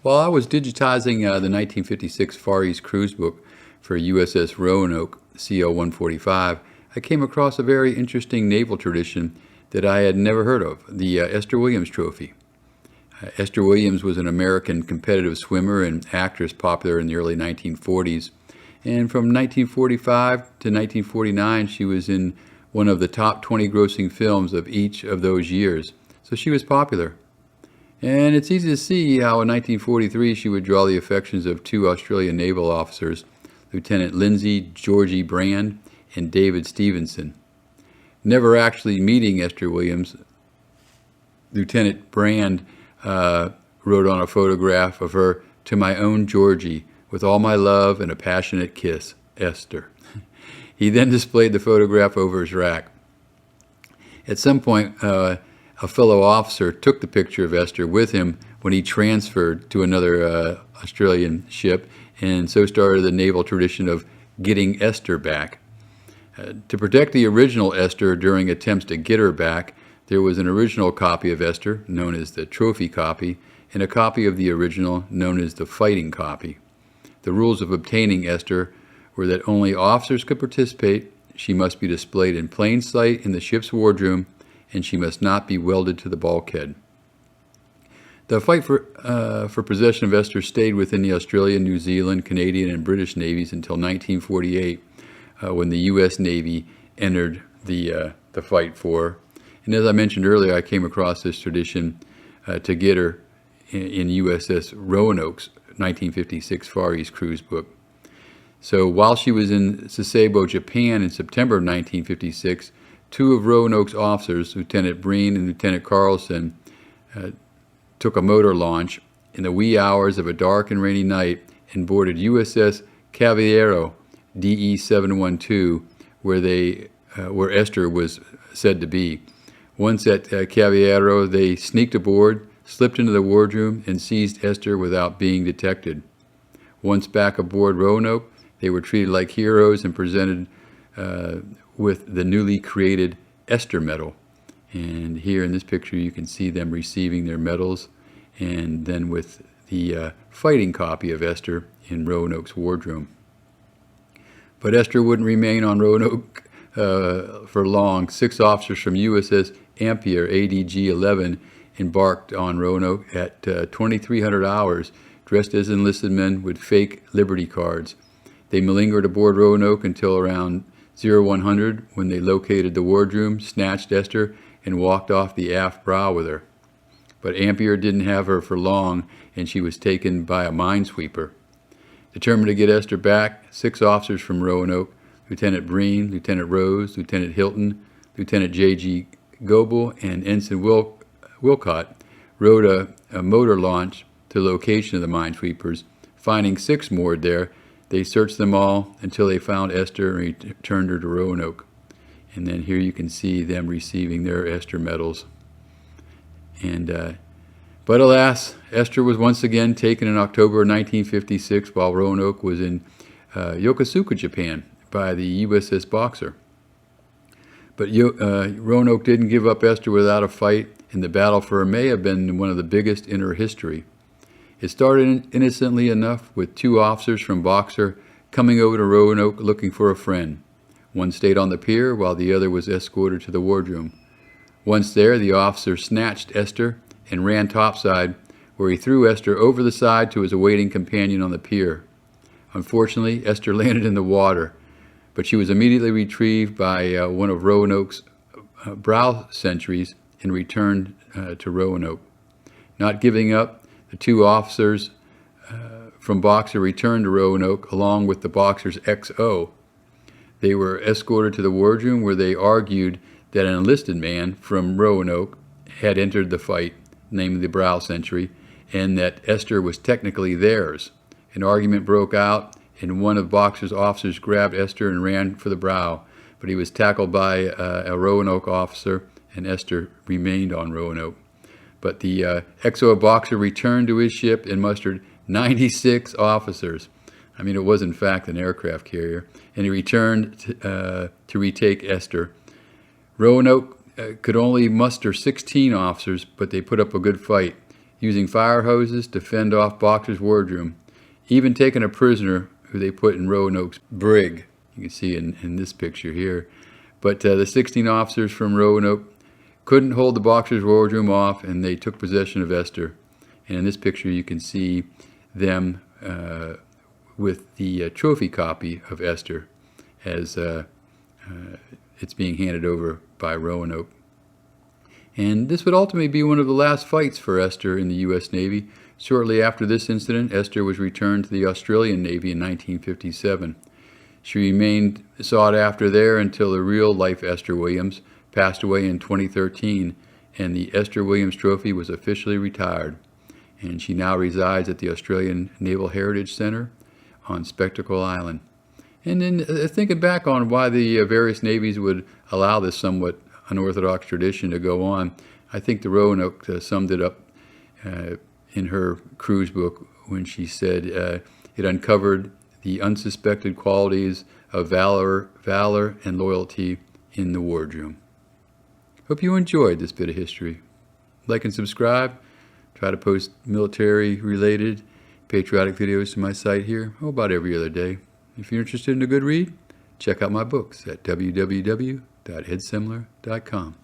While I was digitizing the 1956 Far East cruise book for USS Roanoke CL-145, I came across a very interesting naval tradition that I had never heard of, the Esther Williams Trophy. Esther Williams was an American competitive swimmer and actress popular in the early 1940s. And from 1945 to 1949, she was in one of the top 20 grossing films of each of those years. So she was popular. And it's easy to see how in 1943 she would draw the affections of two Australian naval officers, Lieutenant Lindsay Georgie Brand and David Stevenson. Never actually meeting Esther Williams, Lieutenant Brand wrote on a photograph of her, "To my own Georgie, with all my love and a passionate kiss, Esther." He then displayed the photograph over his rack. At some point, a fellow officer took the picture of Esther with him when he transferred to another Australian ship, and so started the naval tradition of getting Esther back. To protect the original Esther during attempts to get her back, there was an original copy of Esther, known as the trophy copy, and a copy of the original, known as the fighting copy. The rules of obtaining Esther were that only officers could participate, she must be displayed in plain sight in the ship's wardroom, and she must not be welded to the bulkhead. The fight for possession of Esther stayed within the Australian, New Zealand, Canadian, and British navies until 1948, when the U.S. Navy entered the fight for her. And as I mentioned earlier, I came across this tradition to get her in USS Roanoke's 1956 Far East cruise book. So while she was in Sasebo, Japan in September of 1956, two of Roanoke's officers, Lieutenant Breen and Lieutenant Carlson, took a motor launch in the wee hours of a dark and rainy night and boarded USS Cavaliero DE-712, where Esther was said to be. Once at Cavaliero, they sneaked aboard, slipped into the wardroom, and seized Esther without being detected. Once back aboard Roanoke, they were treated like heroes and presented with the newly created Esther Medal. And here in this picture you can see them receiving their medals, and then with the fighting copy of Esther in Roanoke's wardroom. But Esther wouldn't remain on Roanoke for long. 6 officers from USS Ampere ADG-11 embarked on Roanoke at 2300 hours, dressed as enlisted men with fake Liberty cards. They malingered aboard Roanoke until around 0100, when they located the wardroom, snatched Esther, and walked off the aft brow with her. But Ampere didn't have her for long, and she was taken by a minesweeper. Determined to get Esther back, 6 officers from Roanoke, Lieutenant Breen, Lieutenant Rose, Lieutenant Hilton, Lieutenant J.G. Goebel, and Ensign Wilcott, rode a motor launch to the location of the minesweepers. Finding 6 moored there, they searched them all until they found Esther and returned her to Roanoke. And then here you can see them receiving their Esther medals. But alas, Esther was once again taken in October 1956 while Roanoke was in Yokosuka, Japan, by the USS Boxer. But Roanoke didn't give up Esther without a fight, and the battle for her may have been one of the biggest in her history. It started innocently enough with 2 officers from Boxer coming over to Roanoke looking for a friend. One stayed on the pier while the other was escorted to the wardroom. Once there, the officer snatched Esther and ran topside, where he threw Esther over the side to his awaiting companion on the pier. Unfortunately, Esther landed in the water, but she was immediately retrieved by one of Roanoke's brow sentries and returned to Roanoke. Not giving up, the 2 officers from Boxer returned to Roanoke along with the Boxer's XO. They were escorted to the wardroom, where they argued that an enlisted man from Roanoke had entered the fight, namely the brow sentry, and that Esther was technically theirs. An argument broke out, and one of Boxer's officers grabbed Esther and ran for the brow, but he was tackled by a Roanoke officer, and Esther remained on Roanoke. But the XO Boxer returned to his ship and mustered 96 officers. I mean, it was in fact an aircraft carrier, and he returned to retake Esther. Roanoke could only muster 16 officers, but they put up a good fight. using fire hoses to fend off Boxer's wardroom, even taking a prisoner who they put in Roanoke's brig. You can see in this picture here. But the 16 officers from Roanoke couldn't hold the Boxer's wardroom off, and they took possession of Esther. And in this picture you can see them with the trophy copy of Esther as it's being handed over by Roanoke. And this would ultimately be one of the last fights for Esther in the U.S. Navy. Shortly after this incident, Esther was returned to the Australian Navy in 1957. She remained sought after there until the real-life Esther Williams passed away in 2013, and the Esther Williams Trophy was officially retired. And she now resides at the Australian Naval Heritage Center on Spectacle Island. And then thinking back on why the various navies would allow this somewhat unorthodox tradition to go on, I think the Roanoke summed it up in her cruise book when she said it uncovered the unsuspected qualities of valor and loyalty in the wardroom. Hope you enjoyed this bit of history. Like and subscribe. Try to post military-related patriotic videos to my site here about every other day. If you're interested in a good read, check out my books at www.edsemler.com.